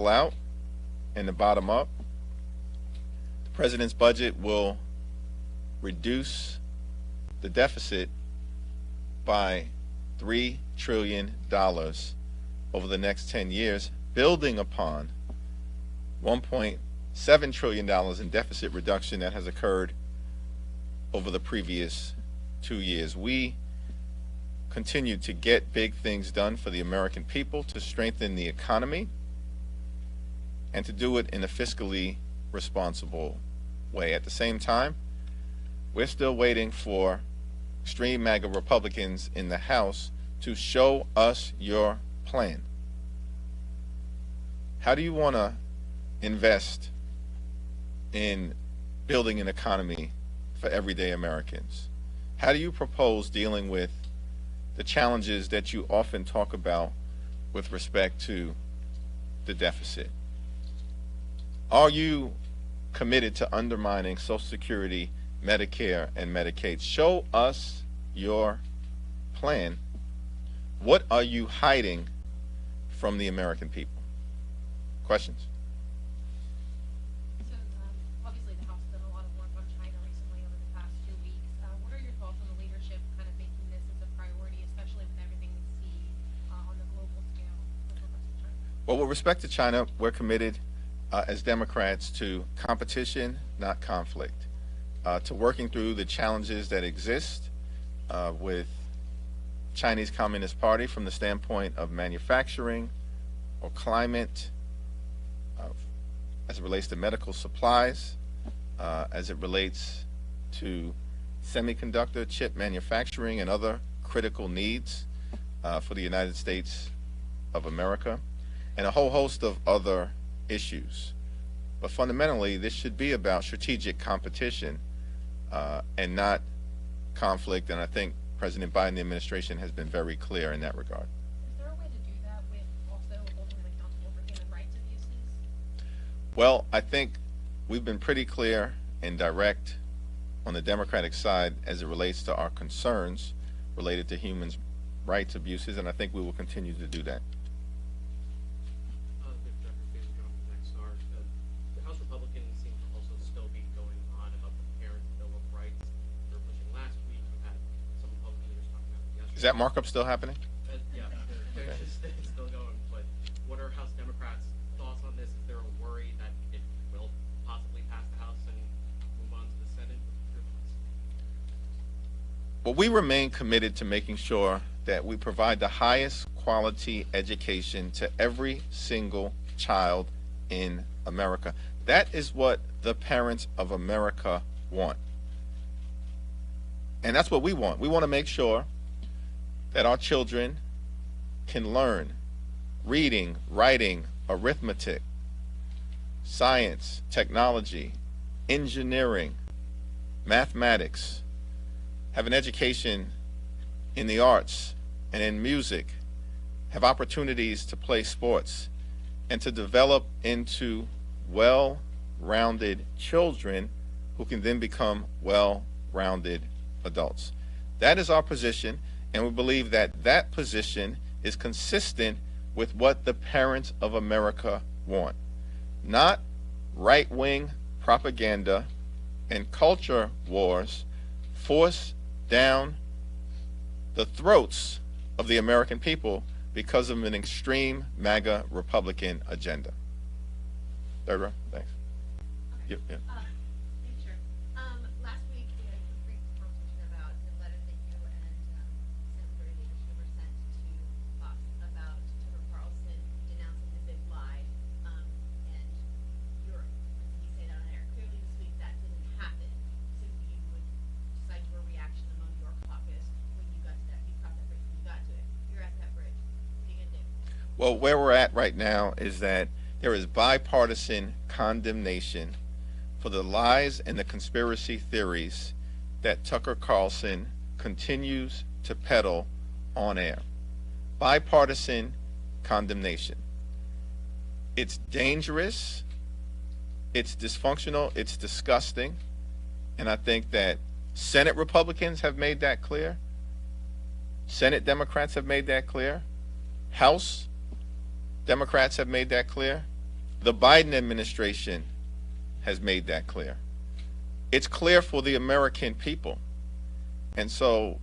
trickle out and the bottom up. The president's budget will reduce the deficit by $3 trillion over the next 10 years, building upon $1.7 trillion in deficit reduction that has occurred over the previous 2 years. We continue to get big things done for the American people, to strengthen the economy, and to do it in a fiscally responsible way. At the same time, we're still waiting for extreme MAGA Republicans in the House to show us your plan. How do you want to invest in building an economy for everyday Americans? How do you propose dealing with the challenges that you often talk about with respect to the deficit? Are you committed to undermining Social Security, Medicare, and Medicaid? Show us your plan. What are you hiding from the American people? Questions? So, obviously the House has done a lot of work on China recently over the past 2 weeks. What are your thoughts on the leadership kind of making this as a priority, especially with everything we see on the global scale with regards to China? Well, with respect to China, we're committed as Democrats to competition, not conflict, to working through the challenges that exist with Chinese Communist Party from the standpoint of manufacturing or climate, as it relates to medical supplies, as it relates to semiconductor chip manufacturing and other critical needs for the United States of America, and a whole host of other issues. But fundamentally, this should be about strategic competition and not conflict, and I think President Biden, the administration, has been very clear in that regard. Is there a way to do that with also holding them accountable for human rights abuses? Well, I think we've been pretty clear and direct on the Democratic side as it relates to our concerns related to human rights abuses, and I think we will continue to do that. The House Republicans seem to also still be going on about the Parent Bill of Rights they're pushing last week. We've had some Republican leaders talking about it yesterday. Is that markup still happening? Yeah, it's still going. But what are House Democrats' thoughts on this? Is there a worry that it will possibly pass the House and move on to the Senate? Your thoughts? Well, we remain committed to making sure that we provide the highest quality education to every single child in America. That is what the parents of America want. And that's what we want. We want to make sure that our children can learn reading, writing, arithmetic, science, technology, engineering, mathematics, have an education in the arts and in music, have opportunities to play sports, and to develop into well-rounded children who can then become well-rounded adults. That is our position, and we believe that that position is consistent with what the parents of America want. Not right-wing propaganda and culture wars forced down the throats of the American people because of an extreme MAGA Republican agenda. Third row, thanks. Okay. Yeah. Sure. Last week, we had a brief conversation about the letter that you and Senator Leader sent to us about Tucker Carlson denouncing the big lie, and Europe. You say that on air. Clearly this week that didn't happen, so you would cite your reaction among your caucus when you got to that. You crossed that bridge when you got to it. You're at that bridge. What are you going to do? Well, where we're at right now is that there is bipartisan condemnation for the lies and the conspiracy theories that Tucker Carlson continues to peddle on air. Bipartisan condemnation. It's dangerous, it's dysfunctional, it's disgusting, and I think that Senate Republicans have made that clear. Senate Democrats have made that clear. House Democrats have made that clear. The Biden administration has made that clear. It's clear for the American people. And so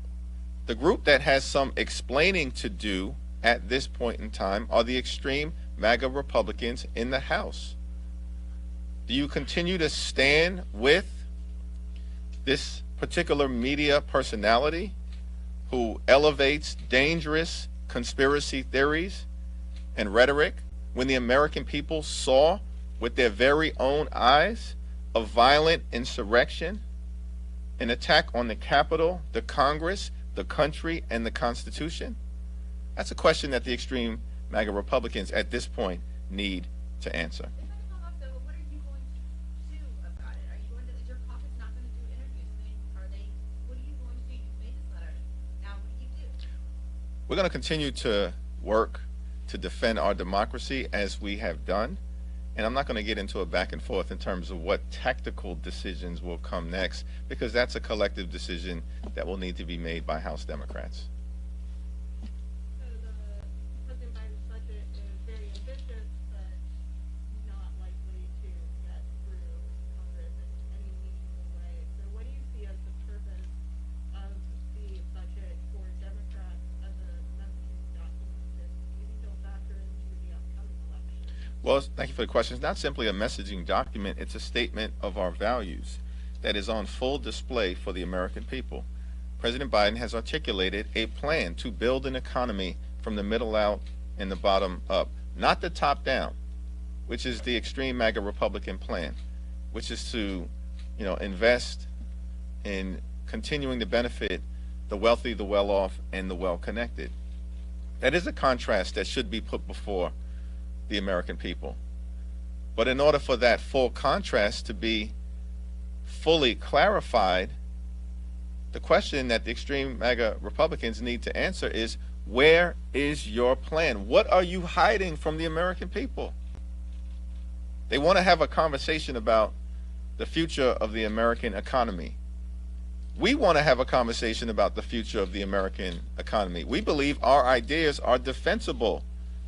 the group that has some explaining to do at this point in time are the extreme MAGA Republicans in the House. Do you continue to stand with this particular media personality who elevates dangerous conspiracy theories and rhetoric when the American people saw with their very own eyes a violent insurrection, an attack on the Capitol, the Congress, the country, and the Constitution? That's a question that the extreme MAGA Republicans at this point need to answer. If that come up though, what are you going to do about it? Are you going to, is your caucus not going to do interviews? I mean, what are you going to do? You've made this letter. Now what do you do? We're going to continue to work to defend our democracy as we have done. And I'm not going to get into a back and forth in terms of what tactical decisions will come next, because that's a collective decision that will need to be made by House Democrats. So President Biden's budget is very ambitious, but not likely to get through Congress in any meaningful way. So what do you see as the purpose of the budget for Democrats as a messaging document that maybe they'll factor into the upcoming election? Well, thank you for the question. It's not simply a messaging document. It's a statement of our values that is on full display for the American people. President Biden has articulated a plan to build an economy from the middle out and the bottom up, not the top down, which is the extreme MAGA Republican plan, which is to, invest in continuing to benefit the wealthy, the well-off, and the well-connected. That is a contrast that should be put before the American people. But in order for that full contrast to be fully clarified, the question that the extreme MAGA Republicans need to answer is, where is your plan? What are you hiding from the American people? They want to have a conversation about the future of the American economy. We want to have a conversation about the future of the American economy. We believe our ideas are defensible.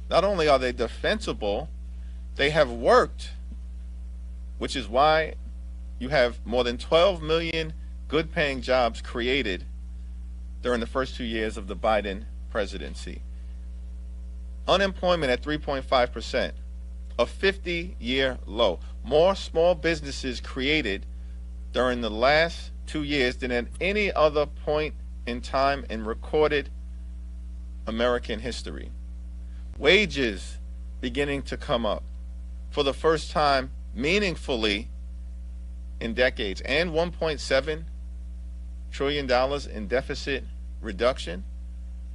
Not only are they defensible, they have worked, which is why you have more than 12 million good-paying jobs created during the first 2 years of the Biden presidency. Unemployment at 3.5%, a 50-year low. More small businesses created during the last 2 years than at any other point in time in recorded American history. Wages beginning to come up for the first time meaningfully in decades, and $1.7 trillion in deficit reduction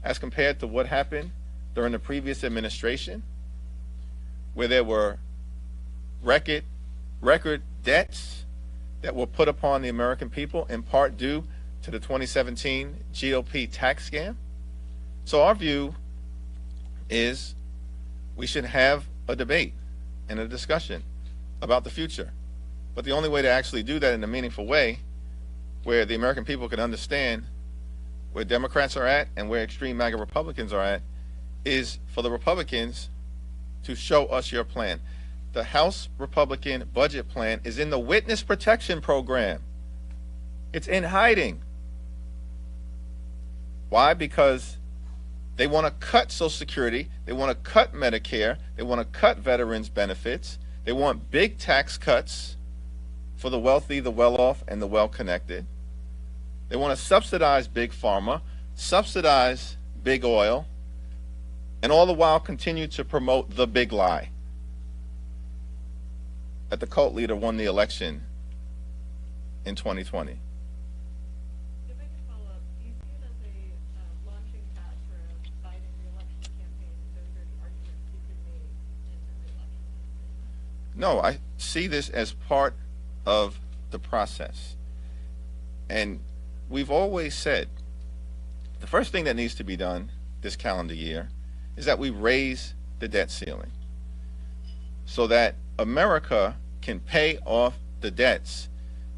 as compared to what happened during the previous administration, where there were record debts that were put upon the American people, in part due to the 2017 GOP tax scam. So our view is we should have a debate and a discussion about the future. But the only way to actually do that in a meaningful way, where the American people can understand where Democrats are at and where extreme MAGA Republicans are at, is for the Republicans to show us your plan. The House Republican budget plan is in the witness protection program. It's in hiding. Why? Because they want to cut Social Security, they want to cut Medicare, they want to cut veterans benefits, they want big tax cuts for the wealthy, the well-off, and the well-connected. They want to subsidize big pharma, subsidize big oil, and all the while continue to promote the big lie that the cult leader won the election in 2020. If I could follow up, do you see it as a launching pad for a Biden re-election campaign? Those are the arguments you could make in the re-election campaign. No, I see this as part of the process. And we've always said the first thing that needs to be done this calendar year is that we raise the debt ceiling so that America can pay off the debts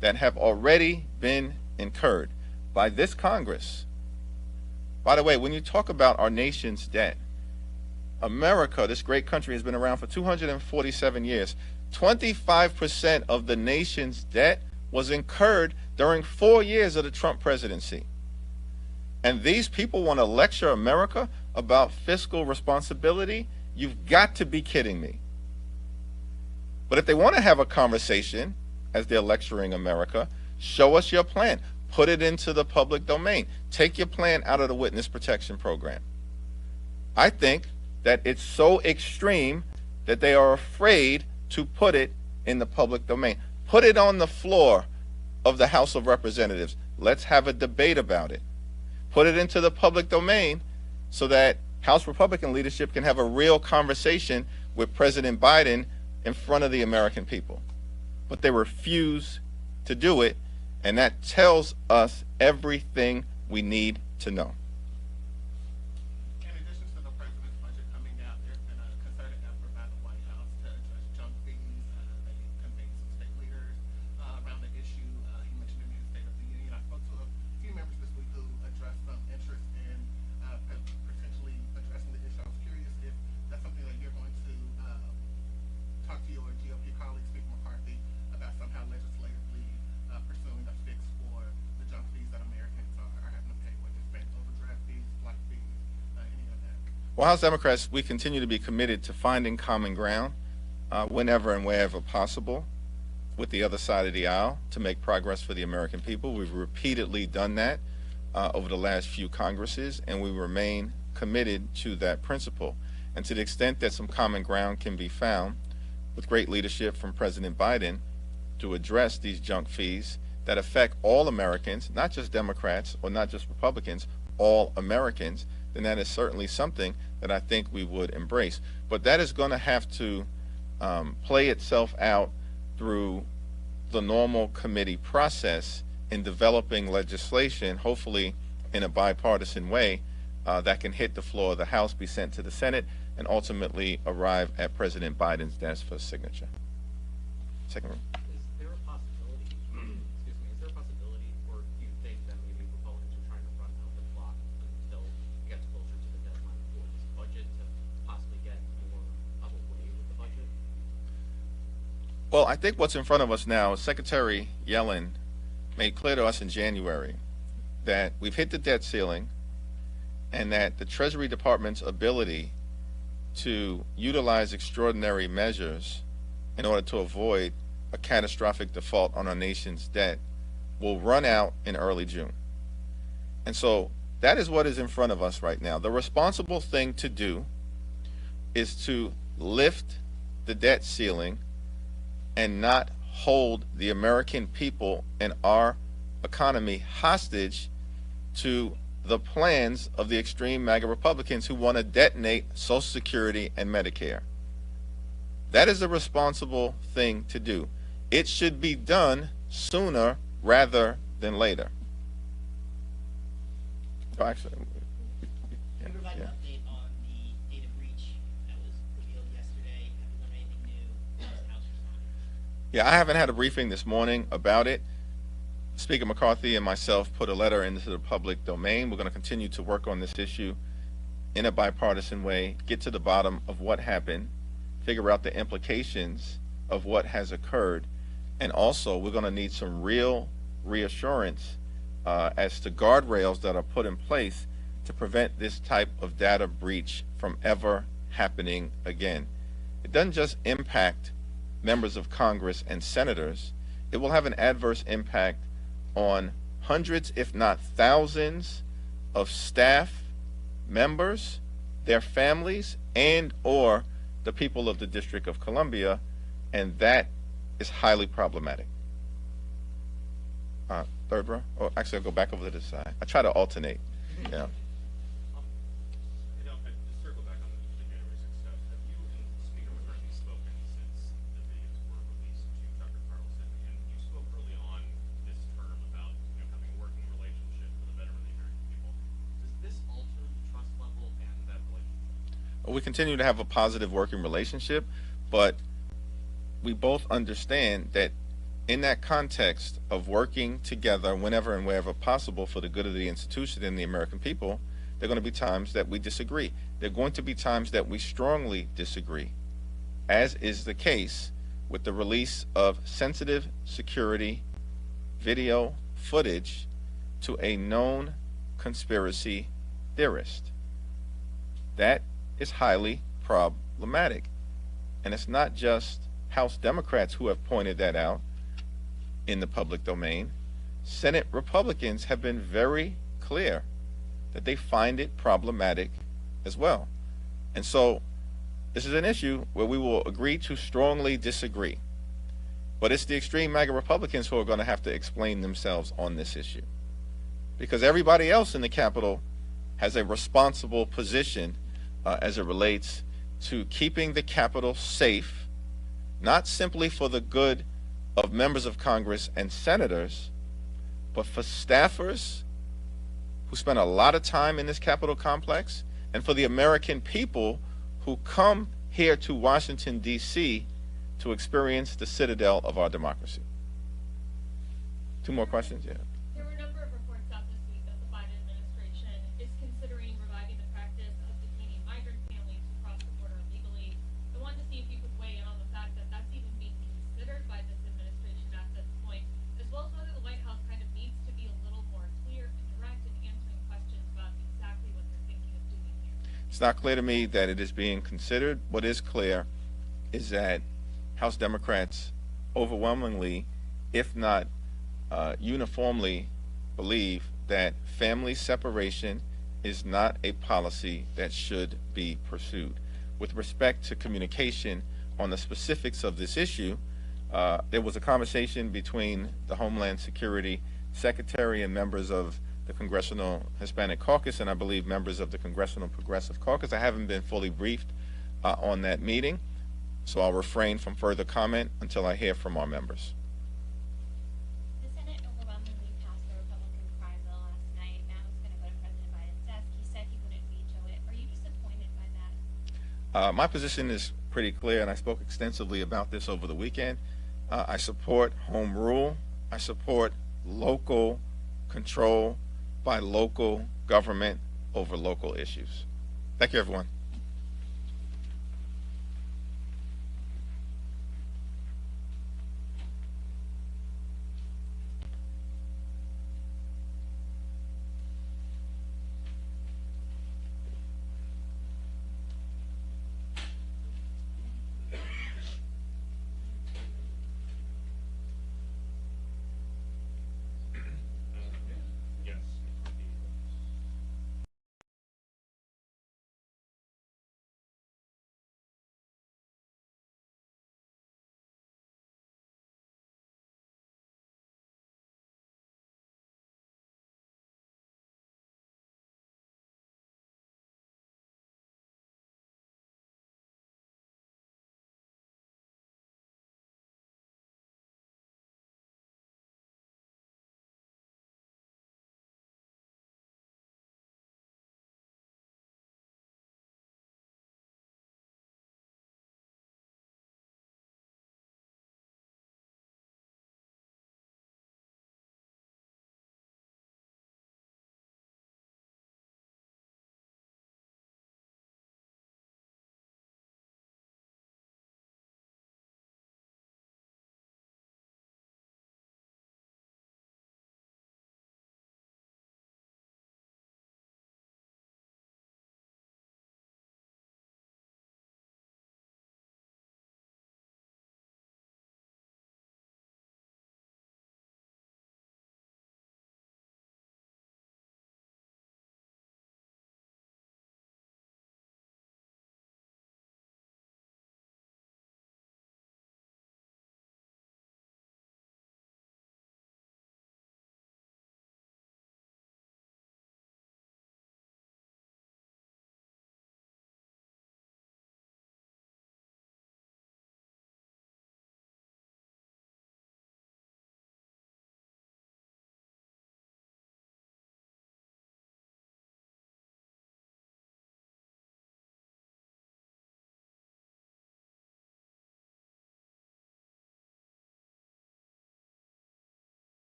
that have already been incurred by this Congress. By the way, when you talk about our nation's debt, America, this great country, has been around for 247 years. 25% of the nation's debt was incurred during 4 years of the Trump presidency. And these people want to lecture America about fiscal responsibility? You've got to be kidding me. But if they want to have a conversation, as they're lecturing America, show us your plan. Put it into the public domain. Take your plan out of the witness protection program. I think that it's so extreme that they are afraid to put it in the public domain. Put it on the floor of the House of Representatives. Let's have a debate about it. Put it into the public domain so that House Republican leadership can have a real conversation with President Biden in front of the American people. But they refuse to do it, and that tells us everything we need to know. In addition to the president's budget coming out, there's been a concerted effort by the White House to address junk fees. They convened some state leaders around the issue. He mentioned in his State of the Union. I spoke to a few members this week who addressed some interest in potentially addressing the issue. I was curious if that's something that you're going to talk to your GOP colleague, Speaker McCarthy, about somehow legislatively pursuing a fix for the junk fees that Americans are having to pay, whether it's bank overdraft fees, flight fees, any of that. Well, House Democrats, we continue to be committed to finding common ground whenever and wherever possible with the other side of the aisle to make progress for the American people. We've repeatedly done that over the last few Congresses, and we remain committed to that principle. And to the extent that some common ground can be found with great leadership from President Biden to address these junk fees that affect all Americans, not just Democrats or not just Republicans, all Americans, then that is certainly something that I think we would embrace. But that is going to have to play itself out through the normal committee process in developing legislation, hopefully in a bipartisan way, that can hit the floor of the House, be sent to the Senate, and ultimately arrive at President Biden's desk for signature. Second room. Is there a possibility, excuse me, is there a possibility, or do you think that maybe Republicans are trying to run out the clock until it gets closer to the deadline for this budget to possibly get more of a way with the budget? Well, I think what's in front of us now is Secretary Yellen made clear to us in January that we've hit the debt ceiling and that the Treasury Department's ability to utilize extraordinary measures in order to avoid a catastrophic default on our nation's debt will run out in early June. And so that is what is in front of us right now. The responsible thing to do is to lift the debt ceiling and not hold the American people and our economy hostage to the plans of the extreme MAGA Republicans who want to detonate Social Security and Medicare. That is a responsible thing to do. It should be done sooner rather than later. Oh, actually, Can you provide an update on the data breach that was revealed yesterday? Have you learned anything new? How's the House responding? Yeah, I haven't had a briefing this morning about it. Speaker McCarthy and myself put a letter into the public domain. We're going to continue to work on this issue in a bipartisan way, get to the bottom of what happened, figure out the implications of what has occurred, and also we're going to need some real reassurance as to guardrails that are put in place to prevent this type of data breach from ever happening again. It doesn't just impact members of Congress and senators, it will have an adverse impact on hundreds, if not thousands, of staff members, their families, and or the people of the District of Columbia, and that is highly problematic. Third row? Oh, actually, I'll go back over to this side. I try to alternate. Yeah. Just circle back on the January 6th stuff. Have you and Speaker McCarthy spoken since the videos were released to Tucker Carlson? And you spoke early on this term about having a working relationship for the betterment of the American people. Does this alter the trust level and that relationship? We continue to have a positive working relationship, but we both understand that in that context of working together whenever and wherever possible for the good of the institution and the American people, there are going to be times that we disagree. there are going to be times that we strongly disagree, as is the case with the release of sensitive security video footage to a known conspiracy theorist. That is highly problematic. And it's not just House Democrats who have pointed that out in the public domain. Senate Republicans have been very clear that they find it problematic as well. And so this is an issue where we will agree to strongly disagree. But it's the extreme MAGA Republicans who are going to have to explain themselves on this issue, because everybody else in the Capitol has a responsible position as it relates to keeping the Capitol safe, not simply for the good of members of Congress and senators, but for staffers who spend a lot of time in this Capitol complex, and for the American people who come here to Washington, D.C. to experience the citadel of our democracy. Two more questions? Yeah. There were a number of reports out this week that the Biden administration is considering reviving the practice of detaining migrant families who cross the border illegally. I wanted to see if you could weigh in on the fact that that's even being considered by this administration at this point, as well as whether the White House kind of needs to be a little more clear and direct in answering questions about exactly what they're thinking of doing here. It's not clear to me that it is being considered. What is clear is that House Democrats overwhelmingly, if not uniformly, believe that family separation is not a policy that should be pursued. With respect to communication on the specifics of this issue, there was a conversation between the Homeland Security Secretary and members of the Congressional Hispanic Caucus, and I believe members of the Congressional Progressive Caucus. I haven't been fully briefed on that meeting, so I'll refrain from further comment until I hear from our members. The Senate overwhelmingly passed a Republican crime bill last night. Now it's going to go to President Biden's desk. He said he wouldn't veto it. Are you disappointed by that? My position is pretty clear, and I spoke extensively about this over the weekend. I support home rule. I support local control by local government over local issues. Thank you, everyone.